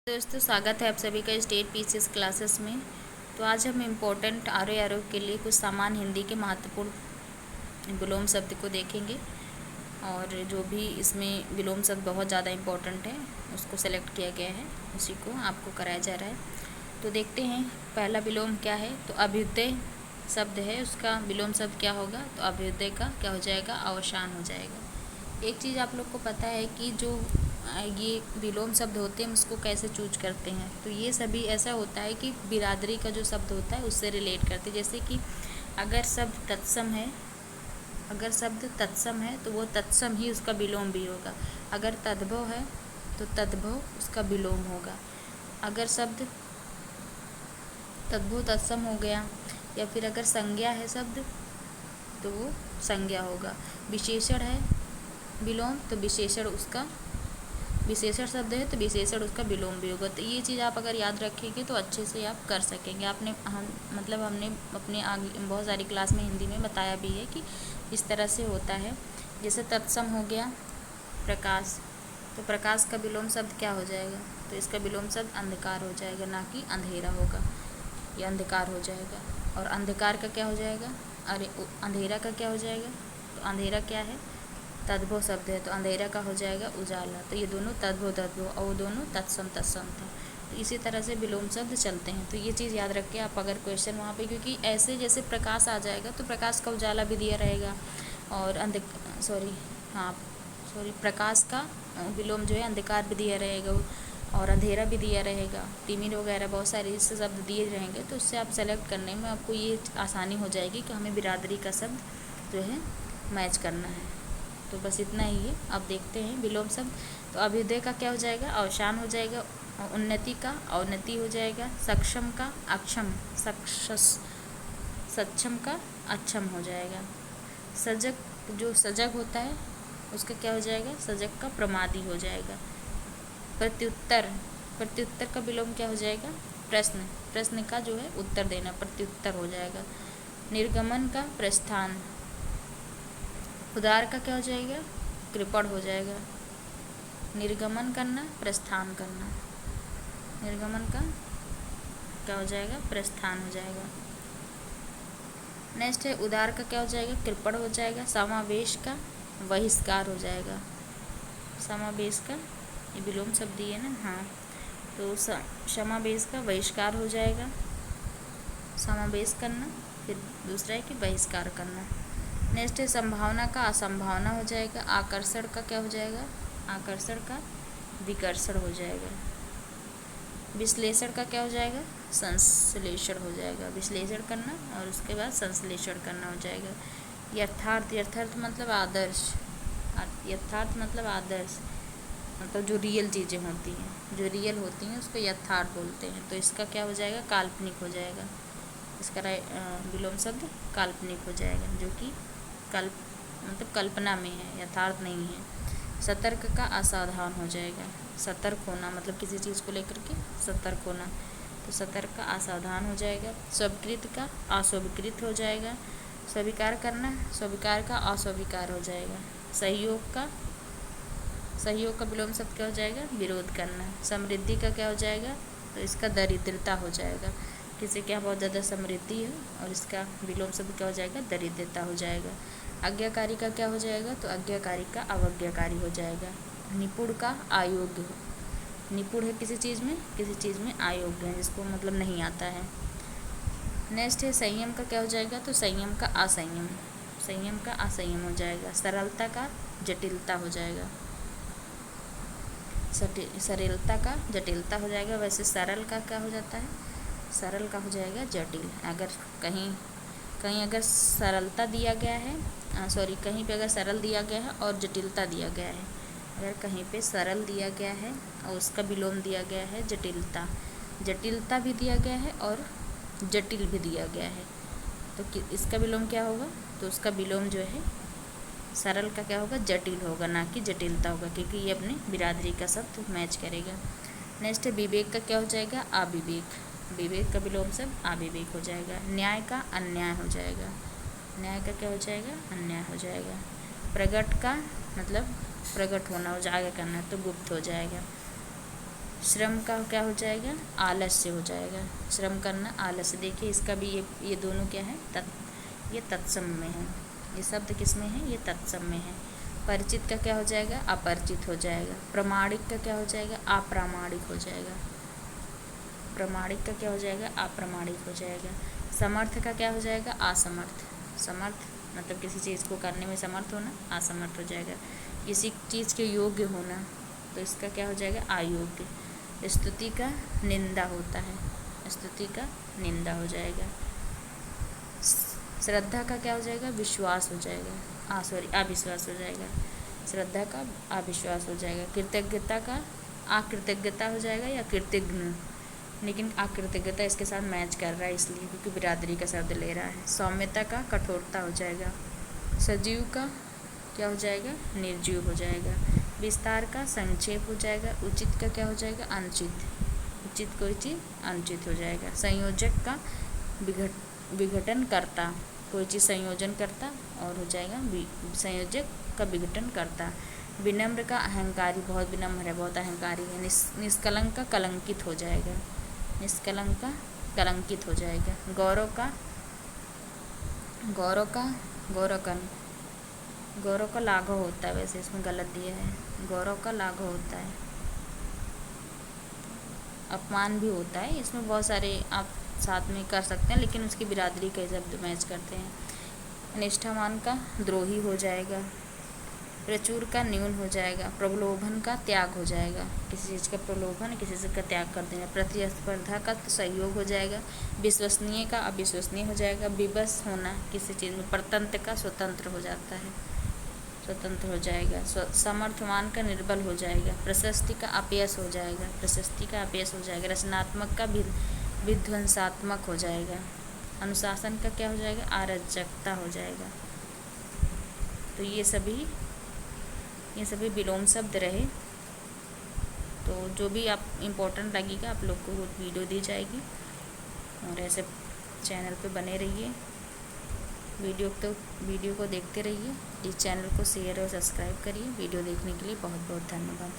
दोस्तों, स्वागत है आप सभी का स्टेट पीसीएस क्लासेस में। तो आज हम इम्पोर्टेंट आर के लिए कुछ सामान्य हिंदी के महत्वपूर्ण विलोम शब्द को देखेंगे और जो भी इसमें विलोम शब्द बहुत ज़्यादा इम्पोर्टेंट है उसको सेलेक्ट किया गया है, उसी को आपको कराया जा रहा है। तो देखते हैं पहला विलोम क्या है। तो अभ्युदय शब्द है, उसका विलोम शब्द क्या होगा। तो अभ्युदय का क्या हो जाएगा, अवसान हो जाएगा। एक चीज़ आप लोग को पता है कि जो ये विलोम शब्द होते हैं उसको कैसे चूज करते हैं। तो ये सभी ऐसा होता है कि बिरादरी का जो शब्द होता है उससे रिलेट करते हैं। जैसे कि अगर शब्द तत्सम है, अगर शब्द तत्सम है तो वो तत्सम ही उसका विलोम भी होगा। अगर तद्भव है तो तद्भव उसका विलोम होगा। अगर शब्द तद्भव तत्सम हो गया, या फिर अगर संज्ञा है शब्द तो वो संज्ञा होगा। विशेषण है विलोम तो विशेषण उसका, विशेषण शब्द है तो विशेषण उसका विलोम भी होगा। तो ये चीज़ आप अगर याद रखेंगे तो अच्छे से आप कर सकेंगे। हमने अपने आगे बहुत सारी क्लास में हिंदी में बताया भी है कि इस तरह से होता है। जैसे तत्सम हो गया प्रकाश, तो प्रकाश का विलोम शब्द क्या हो जाएगा। तो इसका विलोम शब्द अंधकार हो जाएगा, ना कि अंधेरा होगा। ये अंधकार हो जाएगा। और अंधकार का क्या हो जाएगा, अरे अंधेरा का क्या हो जाएगा। तो अंधेरा क्या है, तद्भव शब्द है, तो अंधेरा का हो जाएगा उजाला। तो ये दोनों तद्भव और वो दोनों तत्सम था। तो इसी तरह से विलोम शब्द चलते हैं। तो ये चीज़ याद रख के आप अगर क्वेश्चन वहाँ पे, क्योंकि ऐसे जैसे प्रकाश आ जाएगा तो प्रकाश का उजाला भी दिया रहेगा, और प्रकाश का विलोम जो है अंधकार भी दिया रहेगा, और अंधेरा भी दिया रहेगा, तिमिर वगैरह बहुत सारे इससे शब्द दिए रहेंगे। तो उससे आप सेलेक्ट करने में आपको ये आसानी हो जाएगी कि हमें बिरादरी का शब्द जो है मैच करना है। तो बस इतना ही है। अब देखते हैं विलोम शब्द। तो अभ्युदय का क्या हो जाएगा, अवसान हो जाएगा। उन्नति का अवनति हो जाएगा। सक्षम का अक्षम, सक्षम का अक्षम हो जाएगा। सजग, जो सजग होता है उसका क्या हो जाएगा, सजग का प्रमादी हो जाएगा। प्रत्युत्तर, प्रत्युत्तर का विलोम क्या हो जाएगा, प्रश्न, प्रश्न का जो है उत्तर देना, प्रत्युत्तर हो जाएगा। निर्गमन का प्रस्थान, उदार का क्या हो जाएगा, कृपण हो जाएगा। निर्गमन करना, प्रस्थान करना, निर्गमन का क्या हो जाएगा, प्रस्थान हो जाएगा। नेक्स्ट है उदार का क्या हो जाएगा, कृपण हो जाएगा। समावेश का बहिष्कार हो जाएगा। समावेश का ये विलोम शब्द ही है ना, हाँ। तो समावेश का बहिष्कार हो जाएगा, समावेश करना। फिर दूसरा है कि बहिष्कार करना। नेक्स्ट है संभावना का असंभावना हो जाएगा। आकर्षण का क्या हो जाएगा, आकर्षण का विकर्षण हो जाएगा। विश्लेषण का क्या हो जाएगा, संश्लेषण हो जाएगा। विश्लेषण करना और उसके बाद संश्लेषण करना हो जाएगा। यथार्थ, यथार्थ मतलब आदर्श, यथार्थ मतलब आदर्श, मतलब जो रियल चीज़ें होती हैं, जो रियल होती हैं उसको यथार्थ बोलते हैं। तो इसका क्या हो जाएगा, काल्पनिक हो जाएगा। इसका विलोम शब्द काल्पनिक हो जाएगा, जो कि मतलब कल्पना में है, यथार्थ नहीं है। सतर्क का असावधान हो जाएगा। सतर्क होना मतलब किसी चीज़ को लेकर के सतर्क होना, तो सतर्क का असावधान हो जाएगा। स्वीकृत का अस्वीकृत हो जाएगा। स्वीकार करना, स्वीकार का अस्वीकार हो जाएगा। सहयोग का, सहयोग का विलोम शब्द क्या हो जाएगा, विरोध करना। समृद्धि का क्या हो जाएगा, तो इसका दरिद्रता हो जाएगा। किसी के यहाँ बहुत ज़्यादा समृद्धि है और इसका विलोम शब्द क्या हो जाएगा, दरिद्रता हो जाएगा। आज्ञाकारी का क्या हो जाएगा, तो आज्ञाकारी का अवज्ञाकारी हो जाएगा। निपुण का अयोग्य, निपुण है किसी चीज़ में अयोग्य है, जिसको मतलब नहीं आता है। नेक्स्ट है संयम का क्या हो जाएगा, तो संयम का असंयम, संयम का असंयम हो जाएगा। सरलता का जटिलता हो जाएगा, सरलता का जटिलता हो जाएगा। वैसे सरल का क्या हो जाता है, सरल का हो जाएगा जटिल। अगर कहीं अगर सरलता दिया गया है, कहीं पे अगर सरल दिया गया है और जटिलता दिया गया है, अगर कहीं पे सरल दिया गया है और उसका विलोम दिया गया है जटिलता, जटिलता भी दिया गया है और जटिल भी दिया गया है, तो इसका विलोम क्या होगा, तो उसका विलोम जो है सरल का क्या होगा, जटिल होगा, ना कि जटिलता होगा, क्योंकि ये अपने बिरादरी का शब्द मैच करेगा। नेक्स्ट है विवेक का क्या हो जाएगा, अविवेक, विवेक का विलोम शब्द अविवेक हो जाएगा। न्याय का अन्याय हो जाएगा, न्याय का क्या हो जाएगा, अन्याय हो जाएगा। प्रगट का मतलब प्रकट होना, उजागर करना, तो गुप्त हो जाएगा। श्रम का क्या हो जाएगा, आलस्य हो जाएगा। श्रम करना आलस्य। देखिए इसका भी ये दोनों क्या है, ये तत्सम में है। ये शब्द किस में है, ये तत्सम में है। परिचित का क्या हो जाएगा, अपरिचित हो जाएगा। प्रमाणिक का क्या हो जाएगा, अप्रामाणिक हो जाएगा। प्रमाणिक का क्या हो जाएगा, अप्रामाणिक हो जाएगा। समर्थ का क्या हो जाएगा, असमर्थ। समर्थ मतलब किसी चीज़ को करने में समर्थ होना, असमर्थ हो जाएगा। किसी चीज़ के योग्य होना, तो इसका क्या हो जाएगा, अयोग्य। स्तुति का निंदा होता है, स्तुति का निंदा हो जाएगा। श्रद्धा का क्या हो जाएगा, विश्वास हो जाएगा, अविश्वास हो जाएगा। श्रद्धा का अविश्वास हो जाएगा। कृतज्ञता का अकृतज्ञता हो जाएगा या कृतज्ञ, लेकिन अकृतज्ञता इसके साथ मैच कर रहा है इसलिए, क्योंकि बिरादरी का शब्द ले रहा है। सौम्यता का कठोरता हो जाएगा। सजीव का क्या हो जाएगा, निर्जीव हो जाएगा। विस्तार का संक्षेप हो जाएगा। उचित का क्या हो जाएगा, अनुचित। उचित कोई चीज़ अनुचित हो जाएगा। संयोजक का विघटन करता, कोई चीज़ संयोजन करता और हो जाएगा संयोजक का विघटन करता। विनम्र का अहंकारी, बहुत विनम्र है, बहुत अहंकारी है। निष्कलंक का कलंकित हो जाएगा, निष्कलंक का कलंकित हो जाएगा। गौरव का लाघव होता है, वैसे इसमें गलत दिया है, गौरव का लाघव होता है। अपमान भी होता है, इसमें बहुत सारे आप साथ में कर सकते हैं, लेकिन उसकी बिरादरी के शब्द मैच करते हैं। निष्ठावान का द्रोही हो जाएगा। प्रचुर का न्यून हो जाएगा। प्रलोभन का त्याग हो जाएगा, किसी चीज़ का प्रलोभन, किसी चीज़ का त्याग कर देना। प्रतिस्पर्धा का सहयोग हो जाएगा। विश्वसनीय का अविश्वसनीय हो जाएगा। विवश होना, किसी चीज़ में। परतंत्र का स्वतंत्र हो जाता है, स्वतंत्र हो जाएगा। समर्थवान का निर्बल हो जाएगा। प्रशस्ति का अपयश हो जाएगा, प्रशस्ति का अपयश हो जाएगा। रचनात्मक का विध्वंसात्मक हो जाएगा। अनुशासन का क्या हो जाएगा, अराजकता हो जाएगा। तो ये सभी विलोम शब्द रहे। तो जो भी आप इम्पोर्टेंट लगेगा आप लोग को वो वीडियो दी जाएगी, और ऐसे चैनल पे बने रहिए। वीडियो को देखते रहिए। इस चैनल को शेयर और सब्सक्राइब करिए। वीडियो देखने के लिए बहुत बहुत धन्यवाद।